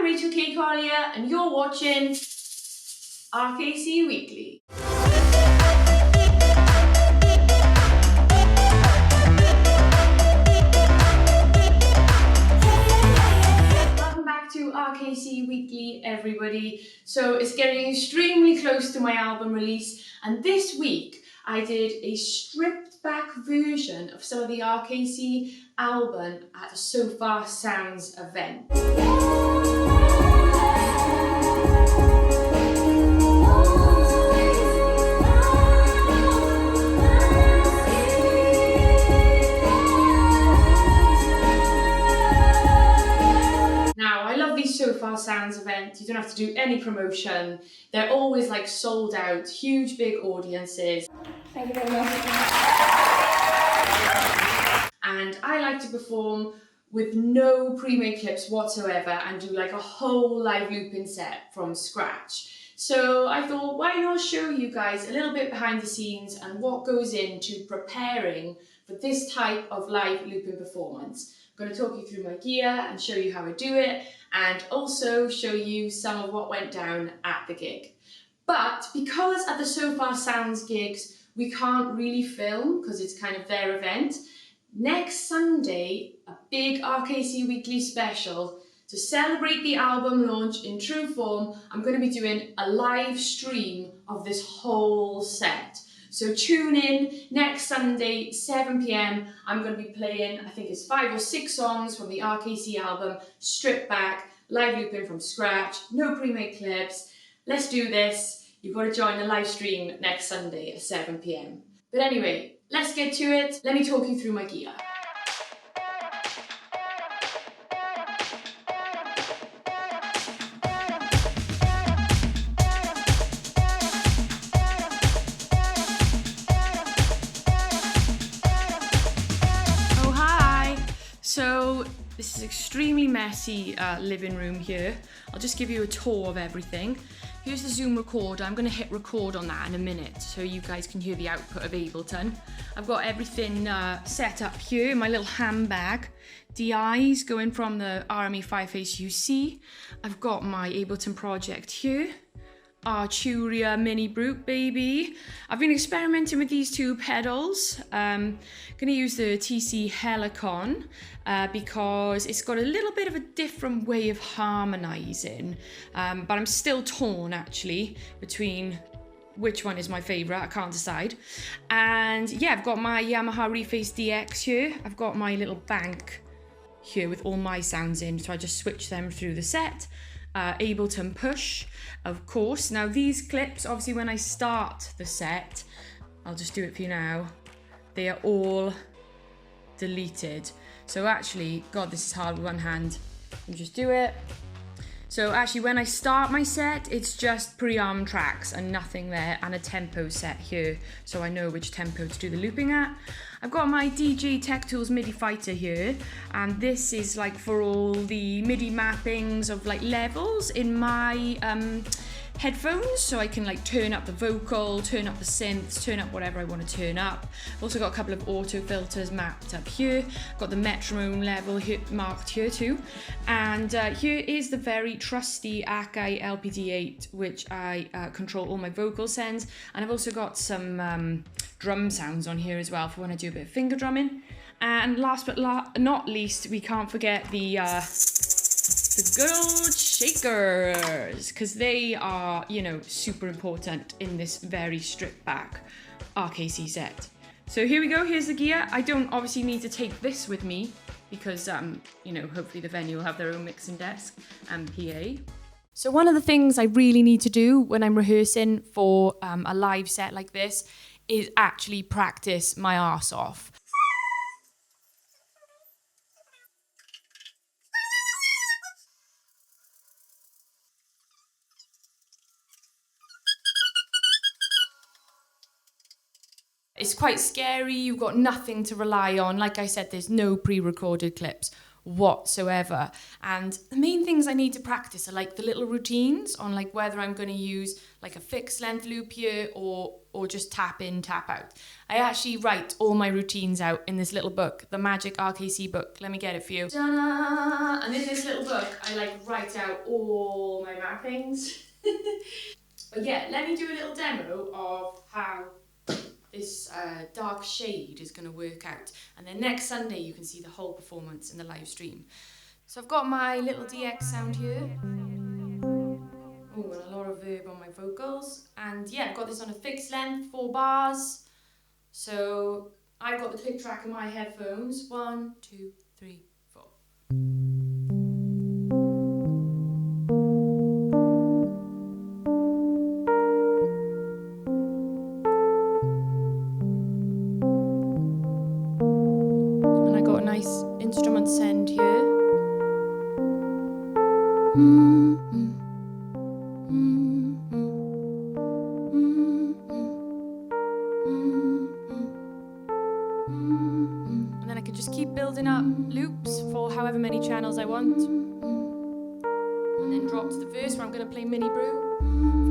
Rachel K. Collier, and you're watching RKC Weekly. Welcome back to RKC Weekly, everybody. So it's getting extremely close to my album release, and this week I did a stripped back version of some of the RKC album at a So Far Sounds event. Now, I love these So Far Sounds events. You don't have to do any promotion. They're always like sold out, huge big audiences. Thank you very much. And I like to perform with no pre-made clips whatsoever and do like a whole live looping set from scratch. So I thought, why not show you guys a little bit behind the scenes and what goes into preparing for this type of live looping performance. I'm going to talk you through my gear and show you how I do it, and also show you some of what went down at the gig. But because at the So Far Sounds gigs, we can't really film because it's kind of their event, next Sunday, a big RKC Weekly special to celebrate the album launch in true form. I'm going to be doing a live stream of this whole set. So tune in next Sunday, 7 p.m. I'm going to be playing, I think it's 5 or 6 songs from the RKC album, stripped back, live looping from scratch, no pre-made clips. Let's do this. You've got to join the live stream next Sunday at 7 p.m. But anyway, let's get to it. Let me talk you through my gear. So this is extremely messy living room here. I'll just give you a tour of everything. Here's the Zoom recorder. I'm going to hit record on that in a minute so you guys can hear the output of Ableton. I've got everything set up here in my little handbag. DIs going from the RME 5-Face UC. I've got my Ableton project here. Arturia Mini Brute baby. I've been experimenting with these two pedals. Gonna use the TC Helicon because it's got a little bit of a different way of harmonizing, but I'm still torn actually between which one is my favorite. I can't decide. And yeah, I've got my Yamaha Reface DX here. I've got my little bank here with all my sounds in, so I just switch them through the set. Ableton Push, of course. Now these clips, obviously when I start the set, I'll just do it for you now, they are all deleted. So actually, God, this is hard with one hand. Let me just do it. So actually when I start my set, it's just pre-arm tracks and nothing there, and a tempo set here, so I know which tempo to do the looping at. I've got my DJ Tech Tools MIDI Fighter here, and this is like for all the MIDI mappings of like levels in my headphones, so I can like turn up the vocal, turn up the synths, turn up whatever I want to turn up. I've also got a couple of auto filters mapped up here. Got the metronome level here, marked here too. And here is the very trusty Akai LPD8, which I control all my vocal sends. And I've also got some drum sounds on here as well for when I do a bit of finger drumming. And last but not least, we can't forget the good old shakers, because they are, you know, super important in this very stripped back RKC set. So here we go, here's the gear. I don't obviously need to take this with me because, you know, hopefully the venue will have their own mixing desk and PA. So one of the things I really need to do when I'm rehearsing for a live set like this is actually practice my arse off. It's quite scary, you've got nothing to rely on. Like I said, there's no pre-recorded clips whatsoever. And the main things I need to practice are like the little routines on like whether I'm going to use like a fixed length loop here or just tap in, tap out. I actually write all my routines out in this little book, the Magic RKC book. Let me get it for you. Ta-da! And in this little book, I like write out all my mappings. But yeah, let me do a little demo of how this dark shade is going to work out. And then next Sunday, you can see the whole performance in the live stream. So I've got my little DX sound here. Oh, and a lot of verb on my vocals. And yeah, I've got this on a fixed length, 4 bars. So I've got the click track in my headphones. 1, 2, 3, 4. And I got a nice instrument send here. And then I could just keep building up loops for however many channels I want. And then drop to the verse where I'm going to play Mini Brew.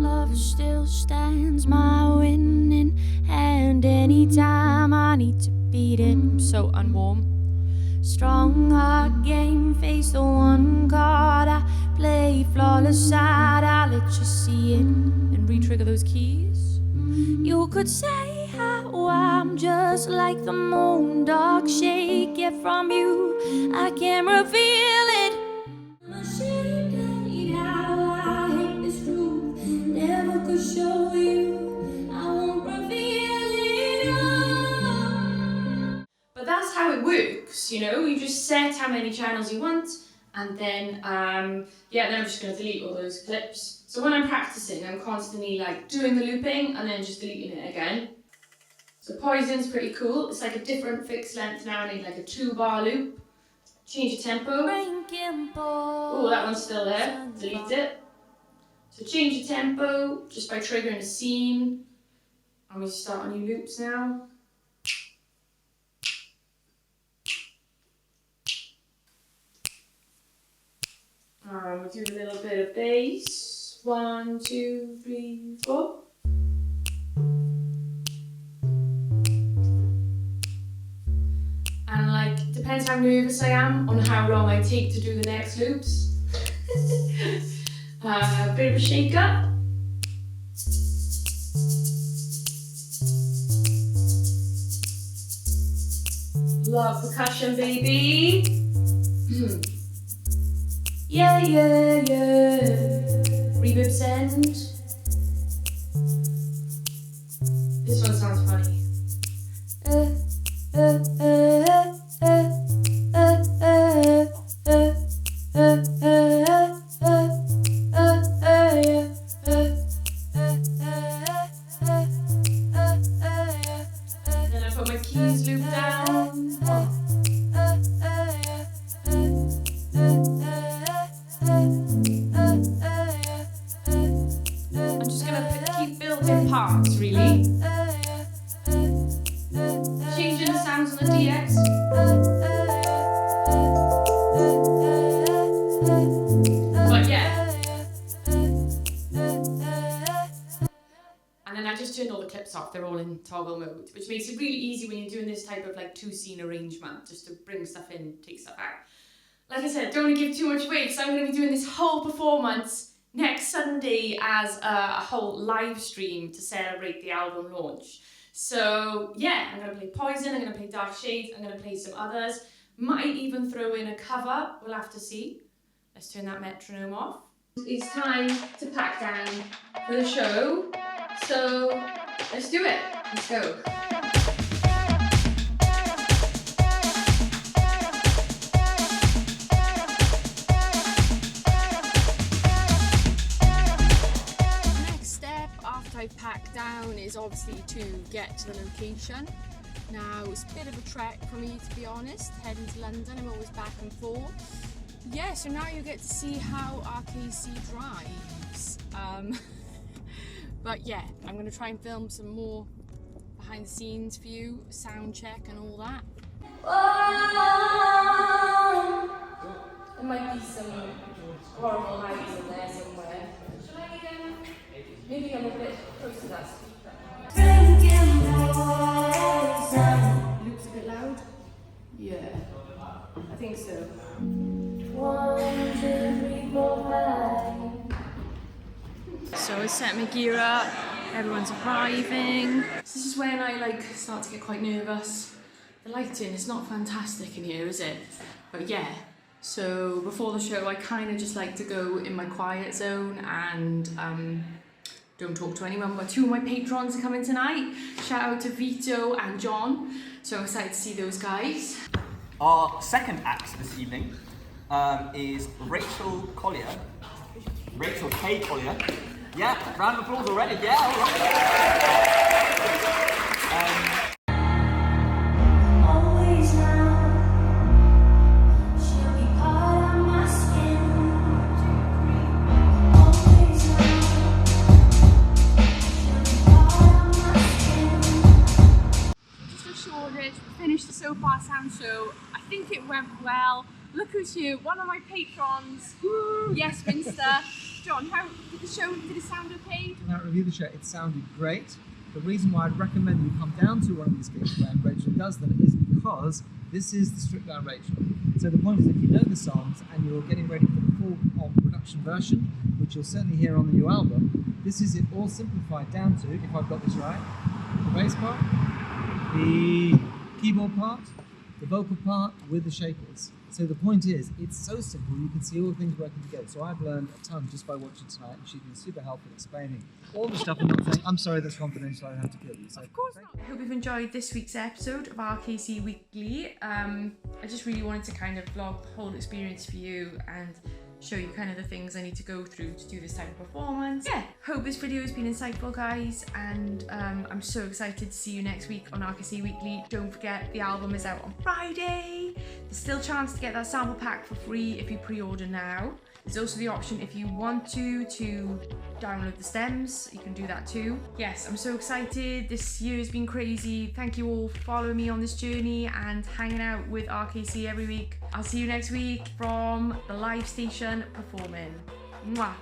Love still stands my winning hand anytime I need to beat it. I'm so unwarm. Strong hard game, face the one card I play, flawless side, I'll let you see it and re-trigger those keys. You could say how I'm just like the moon, dark shade get from you, I can't reveal it. I'm ashamed at how I hate this truth, never could show you, I won't reveal it all. But that's how it works, you know, you just set how many channels you want, and then, then I'm just going to delete all those clips. So when I'm practicing, I'm constantly like doing the looping and then just deleting it again. So Poison's pretty cool. It's like a different fixed length now. I need like a 2-bar loop. Change the tempo. Oh, that one's still there. Delete it. So change the tempo just by triggering a scene. And we start on new loops now. We'll do a little bit of bass. 1, 2, 3, 4. And like, depends how nervous I am on how long I take to do the next loops. A bit of a shake up. Love percussion, baby. Yeah, yeah, yeah. Reverb send. This one sounds funny. Then I put my keys loop down. I'm just gonna keep building parts, really. Changing the sounds on the DX. But yeah. And then I just turned all the clips off, they're all in toggle mode, which makes it really easy when you're doing this type of like 2-scene arrangement, just to bring stuff in, take stuff out. Like I said, don't want to give too much away because I'm going to be doing this whole performance next Sunday as a whole live stream to celebrate the album launch. So yeah, I'm going to play Poison, I'm going to play Dark Shades, I'm going to play some others. Might even throw in a cover, we'll have to see. Let's turn that metronome off. It's time to pack down for the show. So let's do it. Let's go. I've packed down is obviously to get to the location. Now it's a bit of a trek for me, to be honest, heading to London. I'm always back and forth. Yeah, so now you get to see how RKC drives. But yeah, I'm going to try and film some more behind the scenes for you, sound check and all that. Oh. There might be some horrible highs in there somewhere. Shall I maybe I'm a bit close to that speaker? Loop's a bit loud? Yeah, I think so. 1, 2, 3, 4, 5. So I set my gear up, everyone's arriving. This is when I start to get quite nervous. The lighting is not fantastic in here, is it? But yeah, so before the show I kind of just like to go in my quiet zone and don't talk to anyone, but 2 of my patrons are coming tonight. Shout out to Vito and John. So excited to see those guys. Our second act this evening is Rachel Collier. Rachel K. Collier. Yeah, round of applause already. Yeah, all right. Always now, she'll be part of my skin. Always now, she'll be part of my skin. Just a shortage, finished the So Far Sound show. I think it went well. Look who's here, one of my patrons. Woo! Yes, Minster. John, how did the show, did it sound okay? When I review the show, it sounded great. The reason why I'd recommend you come down to one of these gigs when Rachel does them is because this is the stripped down Rachel. So the point is, if you know the songs and you're getting ready for the full on production version, which you'll certainly hear on the new album, this is it all simplified down to, if I've got this right, the bass part, the keyboard part, the vocal part with the shakers. So the point is, it's so simple, you can see all the things working together. So I've learned a ton just by watching tonight, and she's been super helpful explaining all the stuff I'm not saying. I'm sorry, that's confidential, I don't have to kill you. So, of course not. I hope you've enjoyed this week's episode of RKC Weekly. I just really wanted to kind of vlog the whole experience for you and show you kind of the things I need to go through to do this type of performance. Yeah, hope this video has been insightful, guys, and I'm so excited to see you next week on RKC Weekly. Don't forget, the album is out on Friday. There's still a chance to get that sample pack for free if you pre-order now. There's also the option, if you want to download the stems, you can do that too. Yes, I'm so excited. This year has been crazy. Thank you all for following me on this journey and hanging out with RKC every week. I'll see you next week from the live station performing. Mwah.